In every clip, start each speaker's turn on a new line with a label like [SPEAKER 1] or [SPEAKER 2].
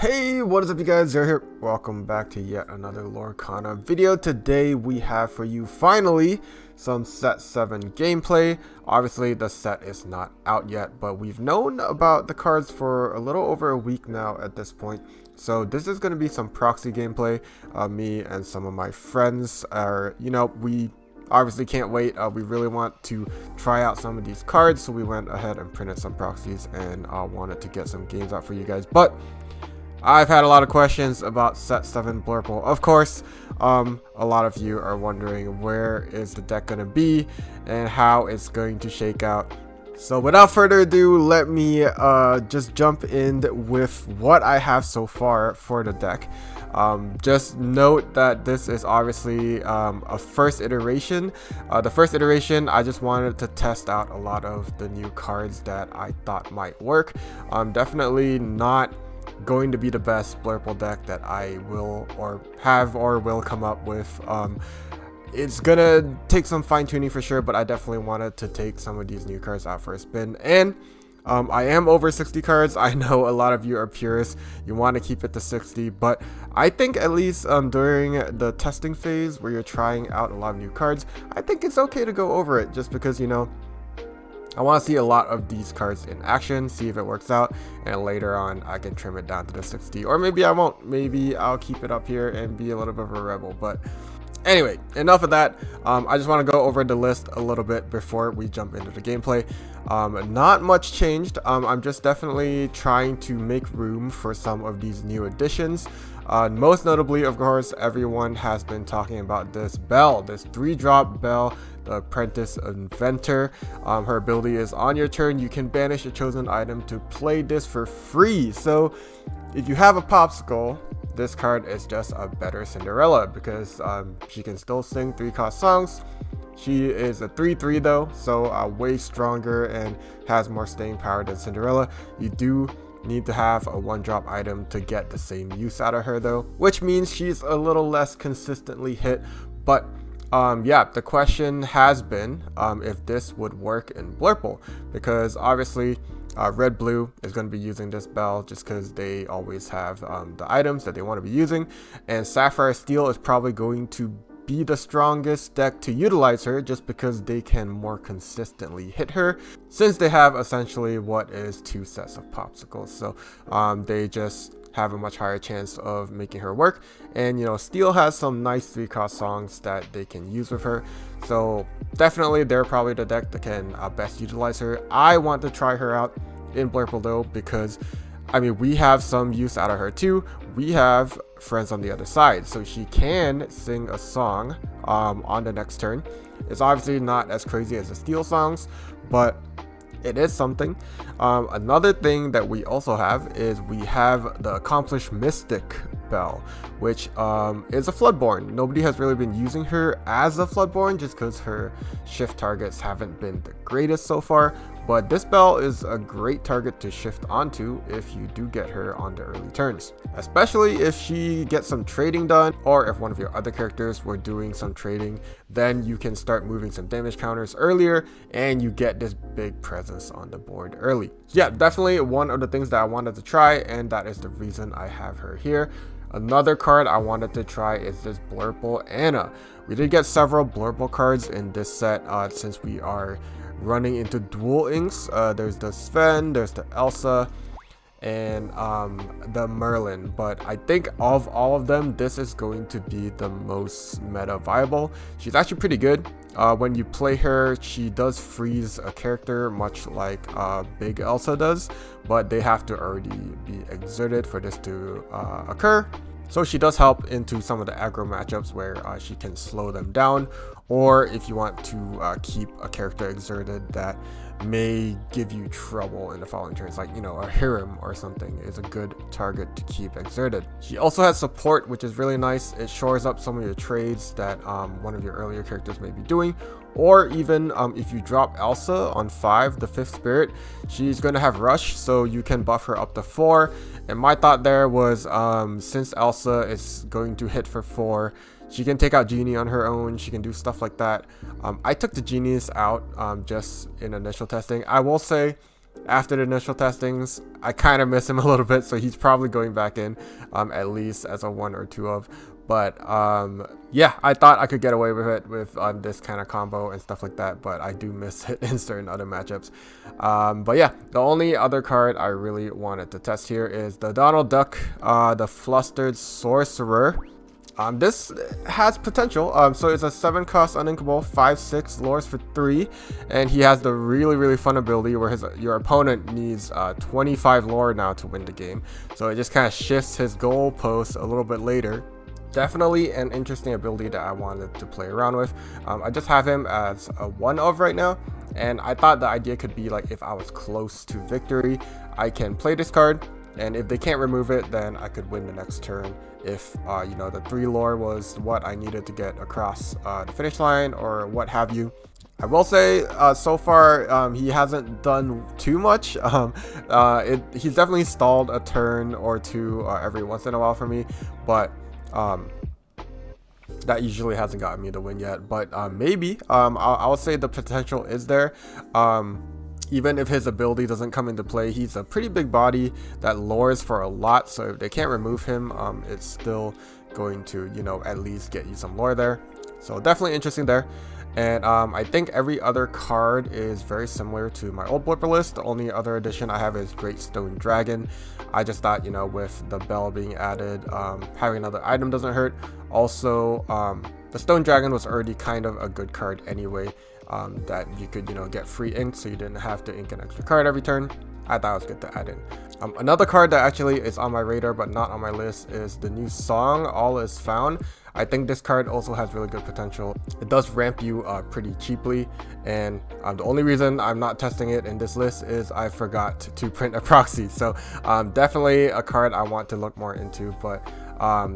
[SPEAKER 1] Hey, what is up you guys, Zero here. Welcome back to yet another Lorcana video. Today we have for you finally some set 7 gameplay. Obviously the set is not out yet, but we've known about the cards for a little over a week now at this point. So this is going to be some proxy gameplay. Me and some of my friends are, we obviously can't wait. We really want to try out some of these cards, so we went ahead and printed some proxies and wanted to get some games out for you guys. But I've had a lot of questions about set 7 Blurple. Of course, a lot of you are wondering where is the deck going to be and how it's going to shake out. So without further ado, let me just jump in with what I have so far for the deck. Just note that this is obviously a first iteration. The first iteration, I just wanted to test out a lot of the new cards that I thought might work. Definitely not going to be the best Blurple deck that I will will come up with. It's gonna take some fine-tuning for sure, but I definitely wanted to take some of these new cards out for a spin. And I am over 60 cards. I know a lot of you are purists, you want to keep it to 60, but I think at least during the testing phase where you're trying out a lot of new cards, I think it's okay to go over it, just because I want to see a lot of these cards in action, see if it works out, and later on I can trim it down to the 60, or maybe I won't. Maybe I'll keep it up here and be a little bit of a rebel. But anyway, enough of that. I just want to go over the list a little bit before we jump into the gameplay. Not much changed. I'm just definitely trying to make room for some of these new additions. Most notably, of course, everyone has been talking about this Belle, this 3-drop Belle, the Apprentice Inventor. Her ability is on your turn, you can banish a chosen item to play this for free. So if you have a popsicle, this card is just a better Cinderella, because she can still sing 3-cost songs. She is a 3/3 though, so way stronger and has more staying power than Cinderella. You do need to have a 1-drop item to get the same use out of her though, which means she's a little less consistently hit. But yeah, the question has been if this would work in Blurple, because obviously Red Blue is going to be using this Belle just because they always have the items that they want to be using, and Sapphire Steel is probably going to be the strongest deck to utilize her, just because they can more consistently hit her, since they have essentially what is 2 sets of popsicles. So they just have a much higher chance of making her work. And Steel has some nice 3-cost songs that they can use with her, so definitely they're probably the deck that can best utilize her. I want to try her out in Blurple though, because we have some use out of her too. We have Friends on the Other Side, so she can sing a song on the next turn. It's obviously not as crazy as the Steel songs, but it is something. Another thing that we also have is we have the Accomplished Mystic Belle, which is a Floodborn. Nobody has really been using her as a Floodborn, just because her shift targets haven't been the greatest so far. But this Belle is a great target to shift onto if you do get her on the early turns, especially if she gets some trading done, or if one of your other characters were doing some trading. Then you can start moving some damage counters earlier, and you get this big presence on the board early. So yeah, definitely one of the things that I wanted to try, and that is the reason I have her here. Another card I wanted to try is this Blurple Anna. We did get several Blurple cards in this set, since we are running into dual inks. There's the Sven, there's the Elsa, and the Merlin. But I think of all of them, this is going to be the most meta viable. She's actually pretty good. When you play her, she does freeze a character much like Big Elsa does, but they have to already be exerted for this to occur. So she does help into some of the aggro matchups where she can slow them down, or if you want to keep a character exerted that may give you trouble in the following turns, like a Hiram or something is a good target to keep exerted. She also has support, which is really nice. It shores up some of your trades that one of your earlier characters may be doing, or even if you drop Elsa on 5, the 5th spirit, she's going to have rush, so you can buff her up to 4. And my thought there was, since Elsa is going to hit for 4, she can take out Genie on her own. She can do stuff like that. I took the Genies out just in initial testing. I will say after the initial testings. I kind of miss him a little bit, so he's probably going back in at least as a 1 or 2 of. But yeah, I thought I could get away with it with this kind of combo and stuff like that, but I do miss it in certain other matchups. But yeah, the only other card I really wanted to test here is the Donald Duck, the Flustered Sorcerer. This has potential. So it's a 7 cost uninkable, 5/6 lures for 3, and he has the really fun ability where your opponent needs 25 lore now to win the game. So it just kind of shifts his goalpost a little bit later. Definitely an interesting ability that I wanted to play around with. I just have him as a 1 of right now, and I thought the idea could be like if I was close to victory, I can play this card, and if they can't remove it, then I could win the next turn if you know, the 3 lore was what I needed to get across the finish line or what have you. I will say so far he hasn't done too much. He's definitely stalled a turn or 2 every once in a while for me, but that usually hasn't gotten me the win yet. But maybe I'll say the potential is there. Even if his ability doesn't come into play, he's a pretty big body that lures for a lot, so if they can't remove him, it's still going to, you know, at least get you some lore there. So definitely interesting there. And I think every other card is very similar to my old Blurple list. The only other addition I have is Great Stone Dragon. I just thought, you know, with the Belle being added, having another item doesn't hurt. Also, the Stone Dragon was already kind of a good card anyway, that you could, you know, get free ink, so you didn't have to ink an extra card every turn. I thought it was good to add in. Another card that actually is on my radar but not on my list is the new song, All Is Found. I think this card also has really good potential. It does ramp you pretty cheaply, and the only reason I'm not testing it in this list is I forgot to print a proxy. So definitely a card I want to look more into. But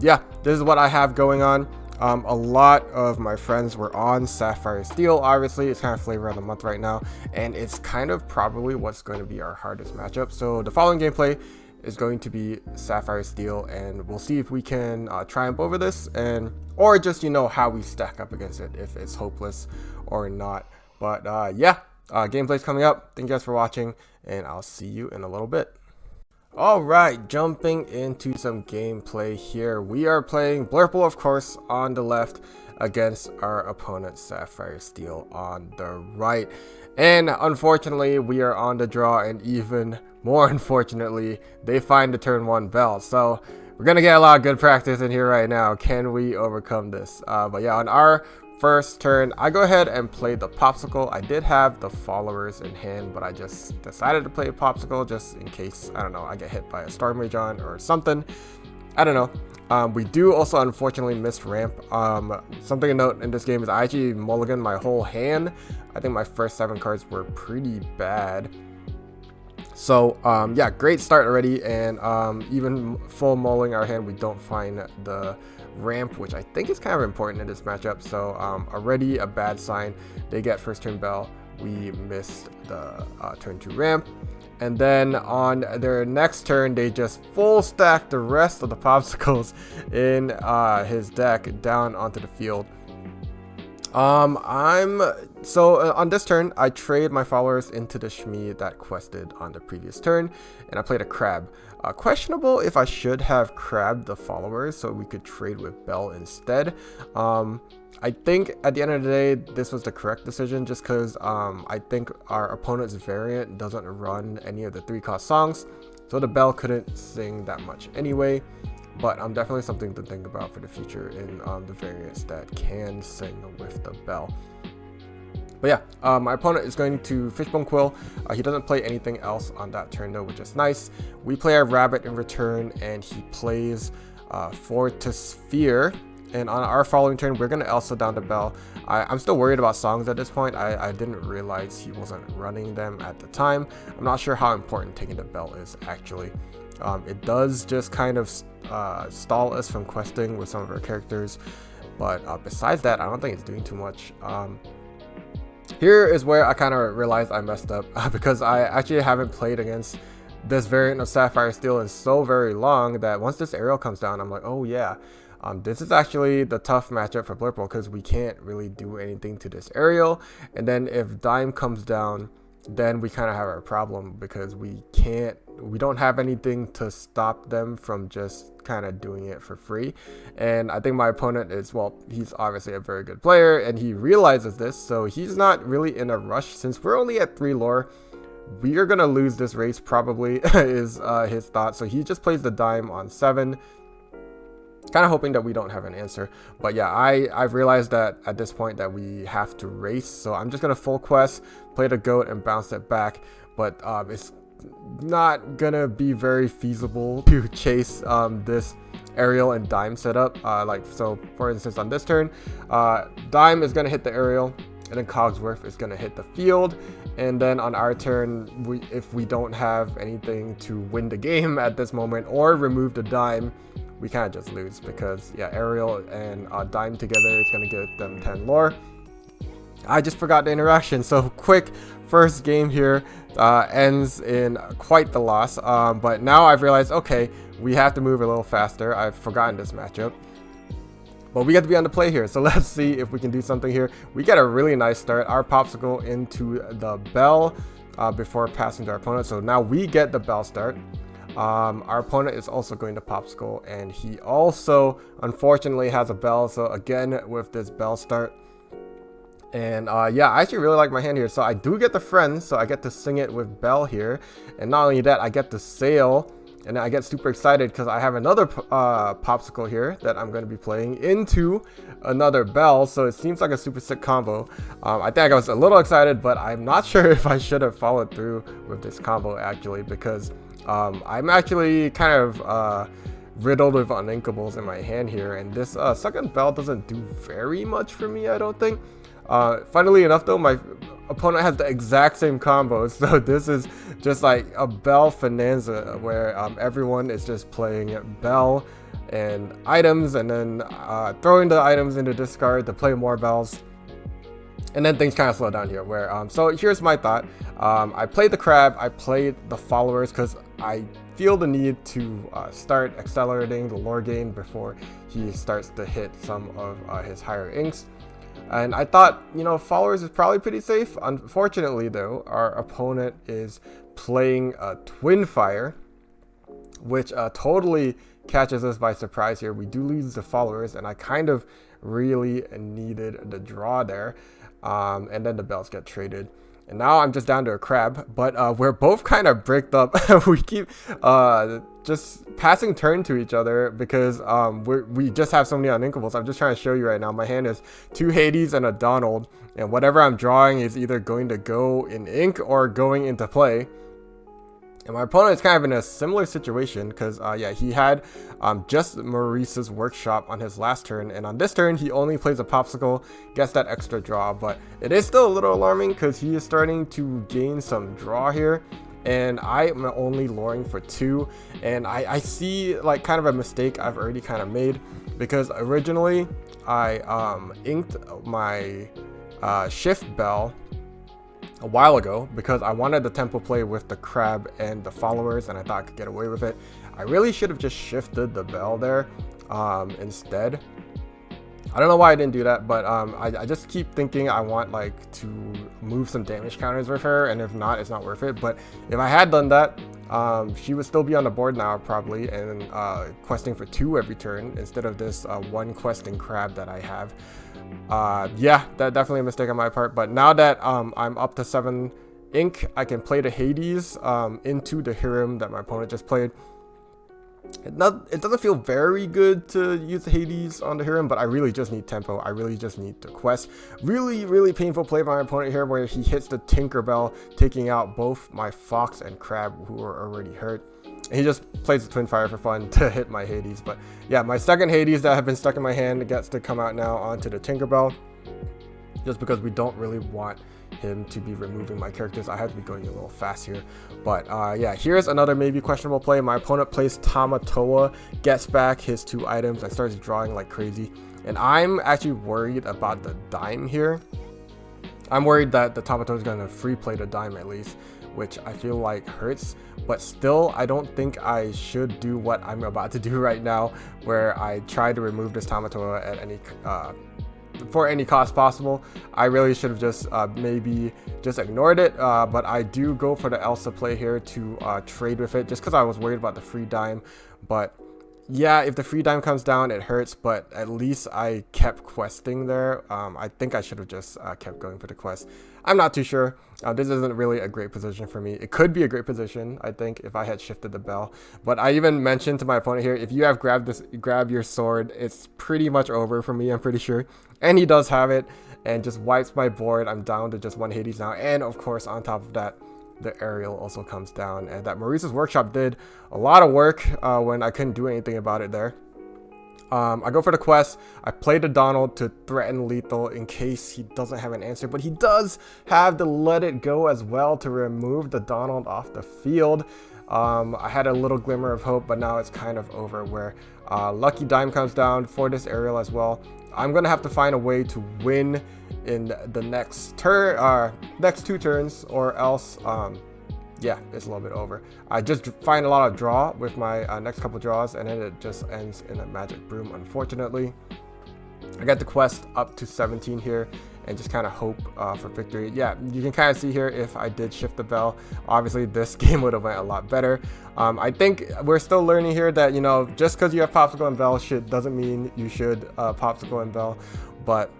[SPEAKER 1] yeah, this is what I have going on. A lot of my friends were on Sapphire Steel. Obviously, it's kind of flavor of the month right now, and it's kind of probably what's going to be our hardest matchup. So the following gameplay is going to be Sapphire Steel, and we'll see if we can triumph over this, or just, you know, how we stack up against it, if it's hopeless or not. But yeah, gameplay's coming up. Thank you guys for watching, and I'll see you in a little bit. Alright, jumping into some gameplay here. We are playing Blurple, of course, on the left against our opponent Sapphire Steel on the right. And unfortunately, we are on the draw, and even more unfortunately, they find the turn 1 Belle. So we're going to get a lot of good practice in here right now. Can we overcome this? But yeah, on our first turn, I go ahead and play the Popsicle. I did have the followers in hand, but I just decided to play a Popsicle just in case, I don't know, I get hit by a Storm Rage on or something. I don't know. We do also unfortunately miss ramp. Something to note in this game is I actually mulliganed my whole hand. I think my first 7 cards were pretty bad. So yeah, great start already, and even full mulling our hand, we don't find the ramp, which I think is kind of important in this matchup. So already a bad sign. They get first turn Belle, we missed the turn 2 ramp, and then on their next turn they just full stack the rest of the Popsicles in his deck down onto the field. On this turn, I trade my followers into the Shmee that quested on the previous turn, and I played a crab. Questionable if I should have crabbed the followers so we could trade with Belle instead. I think at the end of the day, this was the correct decision, just because I think our opponent's variant doesn't run any of the 3-cost songs, so the Belle couldn't sing that much anyway. But definitely something to think about for the future in the variants that can sing with the Belle. But yeah, my opponent is going to Fishbone Quill. He doesn't play anything else on that turn though, which is nice. We play our Rabbit in return, and he plays Fortisphere. And on our following turn, we're going to Elsa down to Belle. I'm still worried about songs at this point. I didn't realize he wasn't running them at the time. I'm not sure how important taking the Belle is actually. It does just kind of stall us from questing with some of our characters, but besides that, I don't think it's doing too much. Here is where I kind of realized I messed up because I actually haven't played against this variant of Sapphire Steel in so very long that once this aerial comes down, I'm like, oh yeah, this is actually the tough matchup for Blurple because we can't really do anything to this aerial. And then if Dime comes down, then we kind of have our problem, because we don't have anything to stop them from just kind of doing it for free. And I think my opponent is, well, he's obviously a very good player and he realizes this, so he's not really in a rush. Since we're only at 3 lore, we are gonna lose this race probably, is his thought. So he just plays the dime on 7, kind of hoping that we don't have an answer. But yeah, I've realized that at this point that we have to race, so I'm just gonna full quest, play the goat, and bounce it back. But it's not gonna be very feasible to chase this aerial and dime setup. Like, so for instance, on this turn, dime is gonna hit the aerial, and then Cogsworth is gonna hit the field. And then on our turn, if we don't have anything to win the game at this moment or remove the dime, we kind of just lose, because yeah, aerial and dime together is gonna give them 10 lore. I just forgot the interaction, so quick first game here ends in quite the loss. But now I've realized, okay, we have to move a little faster. I've forgotten this matchup, but we get to be on the play here, so let's see if we can do something here. We get a really nice start. Our popsicle into the Belle before passing to our opponent, so now we get the Belle start. Our opponent is also going to popsicle, and he also unfortunately has a Belle, so again with this Belle start. And yeah, I actually really like my hand here, so I do get the friends, so I get to sing it with Belle here. And not only that, I get to sail, and I get super excited because I have another popsicle here that I'm going to be playing into another Belle, so it seems like a super sick combo. I think I was a little excited, but I'm not sure if I should have followed through with this combo actually, because I'm actually kind of riddled with uninkables in my hand here, and this second Belle doesn't do very much for me, I don't think. Funnily enough though, my opponent has the exact same combo, so this is just like a Belle Finanza where everyone is just playing Belle and items, and then throwing the items into discard to play more Belles. And then things kind of slow down here, where so here's my thought. I played the crab, I played the followers because I feel the need to start accelerating the lore gain before he starts to hit some of his higher inks. And I thought, you know, followers is probably pretty safe. Unfortunately though, our opponent is playing Twin Fire, which totally catches us by surprise here. We do lose the followers, and I kind of really needed the draw there. And then the Belles get traded, and now I'm just down to a crab. But we're both kind of bricked up. We keep just passing turn to each other because we just have so many uninkables. I'm just trying to show you right now. My hand is 2 Hades and a Donald, and whatever I'm drawing is either going to go in ink or going into play. And my opponent is kind of in a similar situation because, yeah, he had just Maurice's workshop on his last turn. And on this turn, he only plays a popsicle, gets that extra draw. But it is still a little alarming because he is starting to gain some draw here. And I am only loring for 2. And I see like kind of a mistake I've already kind of made, because originally I inked my shift Belle a while ago because I wanted the tempo play with the crab and the followers, and I thought I could get away with it. I really should have just shifted the Belle there instead. I don't know why I didn't do that, but I just keep thinking I want like to move some damage counters with her, and if not, it's not worth it. But if I had done that, she would still be on the board now probably, and questing for 2 every turn instead of this 1 questing crab that I have. Yeah, that definitely a mistake on my part. But now that I'm up to 7 ink, I can play the Hades into the Hiram that my opponent just played. It doesn't feel very good to use the Hades on the Hiram, but I really just need tempo. I really just need the quest. Really painful play by my opponent here, where he hits the Tinkerbell, taking out both my Fox and Crab, who are already hurt. And he just plays the Twin Fire for fun to hit my Hades. But yeah, my second Hades that have been stuck in my hand gets to come out now onto the Tinkerbell, just because we don't really want him to be removing my characters. I have to be going a little fast here. But yeah, here's another maybe questionable play. My opponent plays Tamatoa, gets back his 2 items, and starts drawing like crazy. And I'm actually worried about the dime here. I'm worried that the Tamatoa is going to free play the dime at least, which I feel like hurts. But still, I don't think I should do what I'm about to do right now, where I try to remove this Tamatoa at any for any cost possible. I really should have just maybe just ignored it, but I do go for the Elsa play here to trade with it, just because I was worried about the free dime. But yeah, if the free dime comes down, it hurts, but at least I kept questing there. I think I should have just kept going for the quest. I'm not too sure. This isn't really a great position for me. It could be a great position, I think, if I had shifted the Belle. But I even mentioned to my opponent here, if you have grab your sword, it's pretty much over for me, I'm pretty sure. And he does have it, and just wipes my board. I'm down to just 1 Hades now. And of course, on top of that, the aerial also comes down, and that Maurice's workshop did a lot of work when I couldn't do anything about it there. I go for the quest. I play the Donald to threaten lethal in case he doesn't have an answer, but he does have the let it go as well to remove the Donald off the field. I had a little glimmer of hope, but now it's kind of over, where lucky dime comes down for this aerial as well. I'm gonna have to find a way to win in the next turn, next 2 turns, or else yeah, it's a little bit over. I just find a lot of draw with my next couple draws, and then it just ends in a magic broom, unfortunately. I got the quest up to 17 here, and just kind of hope for victory. Yeah, you can kind of see here, if I did shift the Belle, obviously this game would have went a lot better. I think we're still learning here that, you know, just because you have Popsicle and Belle doesn't mean you should Popsicle and Belle. But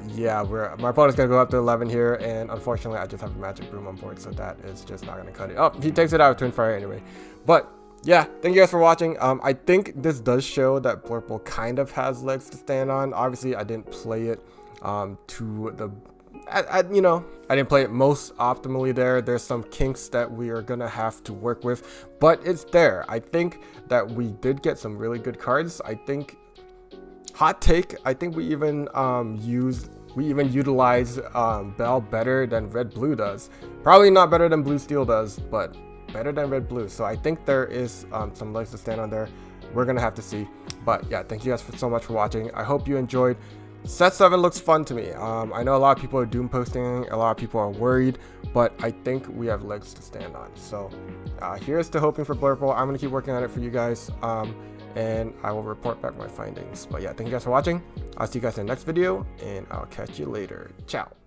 [SPEAKER 1] yeah, my opponent's gonna go up to 11 here, and unfortunately I just have a magic broom on board, so that is just not gonna cut it. Oh, he takes it out of Twin Fire anyway. But yeah, thank you guys for watching. I think this does show that Blurple kind of has legs to stand on. Obviously I didn't play it to the you know, I didn't play it most optimally there. There's some kinks that we are gonna have to work with, but it's there. I think that we did get some really good cards. I think, hot take, I think we even utilize Belle better than Red Blue does. Probably not better than Bluesteel does, but better than Red Blue. So I think there is some legs to stand on there. We're gonna have to see. But yeah, thank you guys so much for watching. I hope you enjoyed. Set 7 looks fun to me. I know a lot of people are doom posting, a lot of people are worried, but I think we have legs to stand on. So here's to hoping for Blurple. I'm gonna keep working on it for you guys, and I will report back my findings. But yeah, thank you guys for watching. I'll see you guys in the next video, and I'll catch you later. Ciao.